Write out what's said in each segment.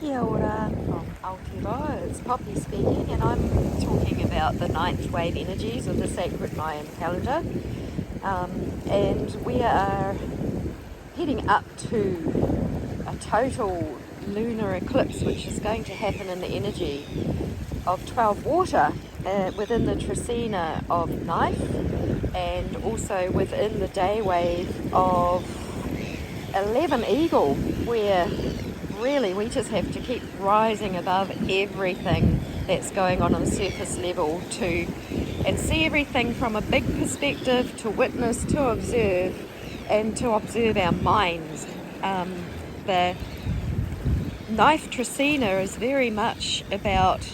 Kia ora from Aotearoa, it's Poppy speaking, and I'm talking about the ninth wave energies of the sacred Mayan calendar. And we are heading up to a total lunar eclipse, which is going to happen in the energy of 12 water within the trecena of knife, and also within the DAYWAVE of 11 eagle, where really we just have to keep rising above everything that's going on the surface level and see everything from a big perspective, to witness, to observe, and to observe our minds. The knife trecena is very much about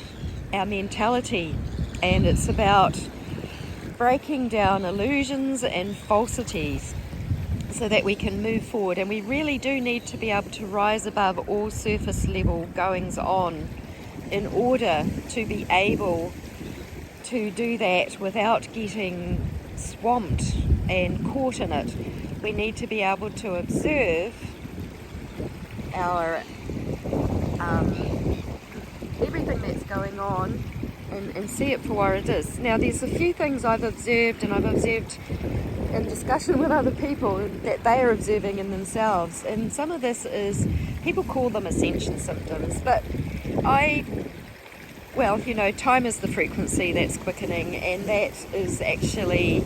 our mentality, and it's about breaking down illusions and falsities so that we can move forward. And we really do need to be able to rise above all surface level goings on in order to be able to do that without getting swamped and caught in it. We need to be able to observe our everything that's going on and see it for what it is. Now, there's a few things I've observed, and I've observed in discussion with other people that they are observing in themselves, and some of this is, people call them ascension symptoms, but time is the frequency that's quickening, and that is actually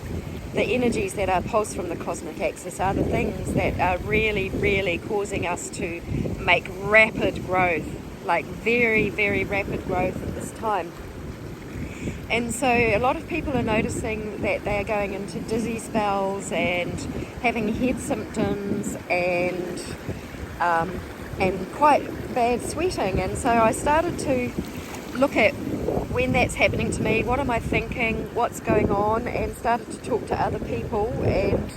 the energies that are pulsed from the cosmic axis are the things that are really, really causing us to make rapid growth, like very, very rapid growth at this time. And so a lot of people are noticing that they are going into dizzy spells and having head symptoms and quite bad sweating. And so I started to look at when that's happening to me, what am I thinking, what's going on, and started to talk to other people and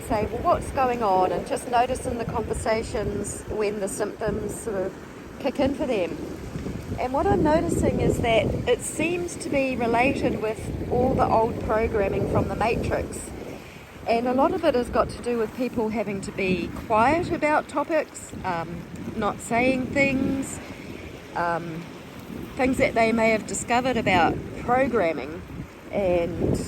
say, well, what's going on, and just notice in the conversations when the symptoms sort of kick in for them. And what I'm noticing is that it seems to be related with all the old programming from the Matrix. And a lot of it has got to do with people having to be quiet about topics, not saying things, things that they may have discovered about programming, and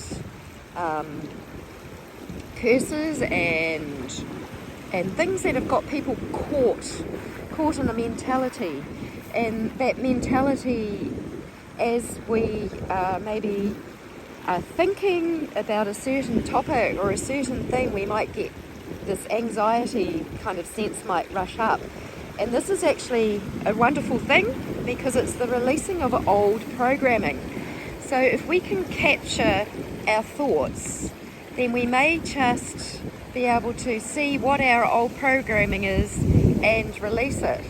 curses and things that have got people caught in a mentality. And that mentality, as we maybe are thinking about a certain topic or a certain thing, we might get this anxiety kind of sense might rush up. And this is actually a wonderful thing, because it's the releasing of old programming. So if we can capture our thoughts, then we may just be able to see what our old programming is and release it.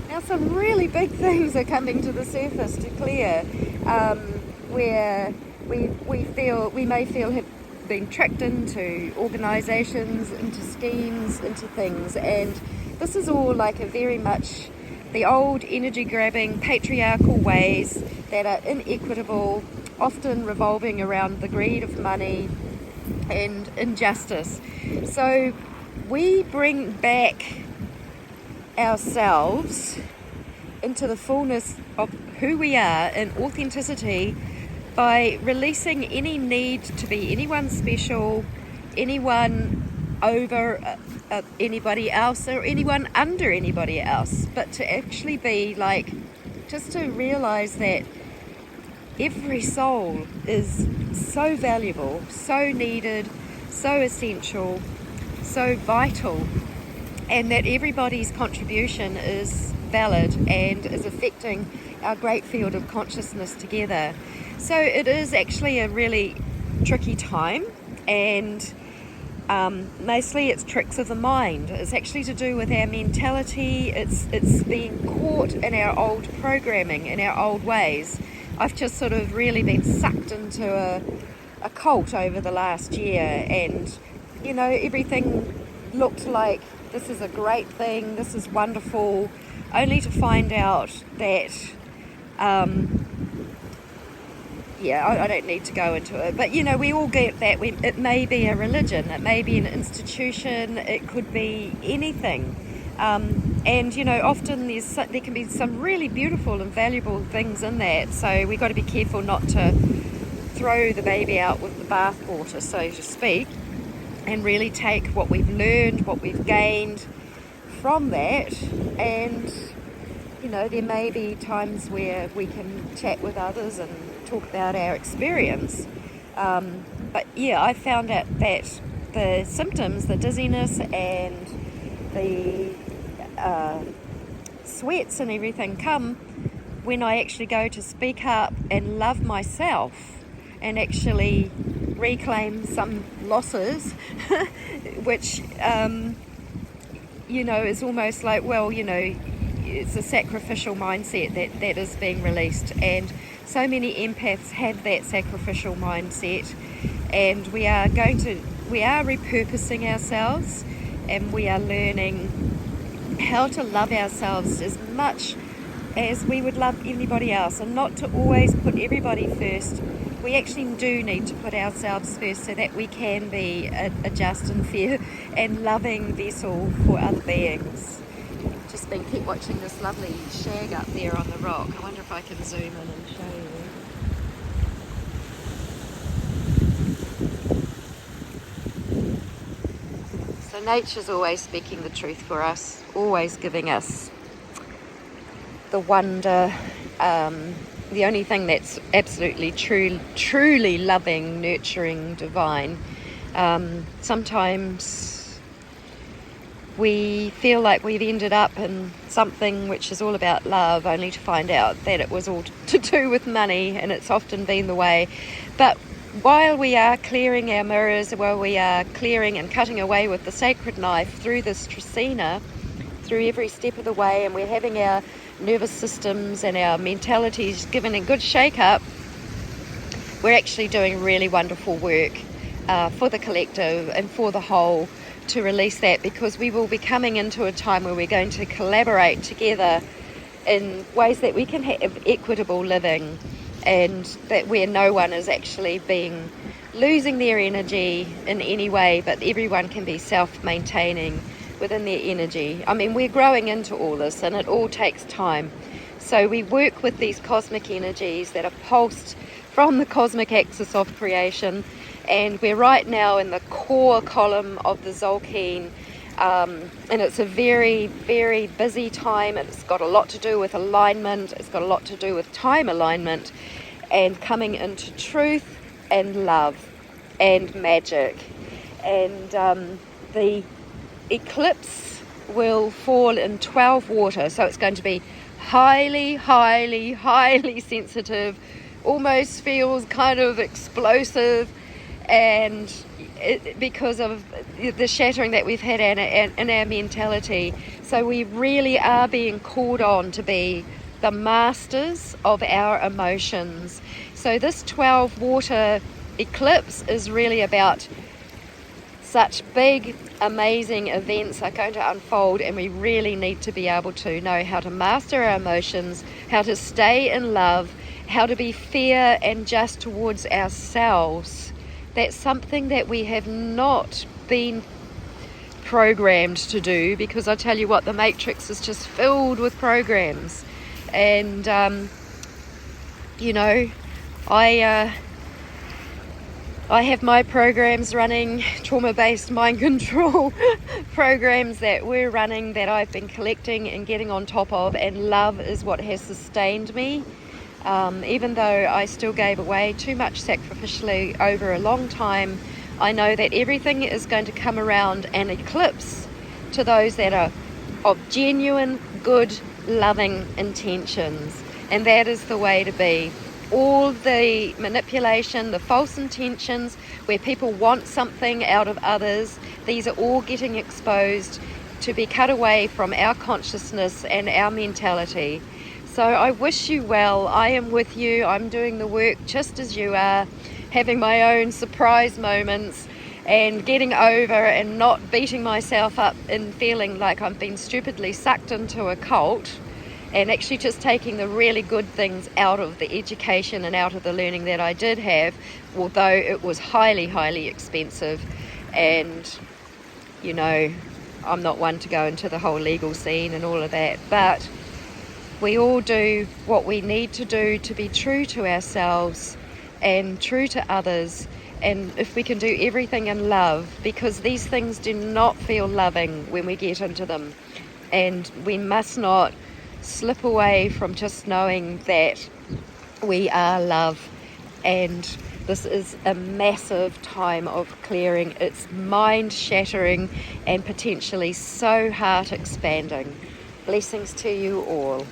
Now, some really big things are coming to the surface to clear, where we may feel have been tricked into organisations, into schemes, into things, and this is all like a very much the old energy-grabbing patriarchal ways that are inequitable, often revolving around the greed of money and injustice. So we bring back ourselves into the fullness of who we are in authenticity by releasing any need to be anyone special, anyone over anybody else, or anyone under anybody else, but to actually be like, just to realize that every soul is so valuable, so needed, so essential, so vital, and that everybody's contribution is valid and is affecting our great field of consciousness together. So it is actually a really tricky time, and mostly it's tricks of the mind. It's actually to do with our mentality. It's being caught in our old programming, in our old ways. I've just sort of really been sucked into a cult over the last year, and everything looked like this is a great thing, this is wonderful, only to find out that I don't need to go into it, but we all get that. It may be a religion, it may be an institution, it could be anything. And you know, often there can be some really beautiful and valuable things in that, so we've got to be careful not to throw the baby out with the bathwater, so to speak, and really take what we've learned, what we've gained from that. And you know, there may be times where we can chat with others and talk about our experience, but yeah, I found out that the symptoms, the dizziness and the sweats and everything, come when I actually go to speak up and love myself and actually reclaim some losses, which you know, is almost like, well, you know, it's a sacrificial mindset that is being released, and so many empaths have that sacrificial mindset, and we are repurposing ourselves, and we are learning how to love ourselves as much as we would love anybody else, and not to always put everybody first. We actually do need to put ourselves first so that we can be a just and fair and loving vessel for other beings. Just keep watching this lovely shag up there on the rock. I wonder if I can zoom in and show you. So nature's always speaking the truth for us, always giving us the wonder, the only thing that's absolutely truly loving, nurturing, divine. Sometimes we feel like we've ended up in something which is all about love, only to find out that it was all to do with money, and it's often been the way. But while we are clearing our mirrors, while we are clearing and cutting away with the sacred knife through this trecena, through every step of the way, and we're having our nervous systems and our mentalities given a good shake up, we're actually doing really wonderful work for the collective and for the whole, to release that, because we will be coming into a time where we're going to collaborate together in ways that we can have equitable living, and that where no one is actually losing their energy in any way, but everyone can be self-maintaining within their energy. I mean, we're growing into all this, and it all takes time. So we work with these cosmic energies that are pulsed from the cosmic axis of creation, and we're right now in the core column of the Zolkeen, and it's a very, very busy time. It's got a lot to do with alignment, it's got a lot to do with time alignment, and coming into truth and love and magic. And the eclipse will fall in 12 water, so it's going to be highly, highly, highly sensitive, almost feels kind of explosive, and because of the shattering that we've had in our mentality. So we really are being called on to be the masters of our emotions. So this 12 water eclipse is really about such big, amazing events are going to unfold, and we really need to be able to know how to master our emotions, how to stay in love, how to be fair and just towards ourselves. That's something that we have not been programmed to do, because I tell you what, the matrix is just filled with programs. And you know, I have my programs running, trauma-based mind control programs that we're running, that I've been collecting and getting on top of, and love is what has sustained me. Even though I still gave away too much sacrificially over a long time, I know that everything is going to come around and eclipse to those that are of genuine, good, loving intentions. And that is the way to be. All the manipulation, the false intentions, where people want something out of others, these are all getting exposed to be cut away from our consciousness and our mentality. So I wish you well. I am with you. I'm doing the work just as you are, having my own surprise moments and getting over and not beating myself up and feeling like I've been stupidly sucked into a cult, and actually just taking the really good things out of the education and out of the learning that I did have, although it was highly, highly expensive. And, you know, I'm not one to go into the whole legal scene and all of that, but we all do what we need to do to be true to ourselves and true to others. And if we can do everything in love, because these things do not feel loving when we get into them, and we must not slip away from just knowing that we are love. And this is a massive time of clearing. It's mind shattering and potentially so heart expanding. Blessings to you all.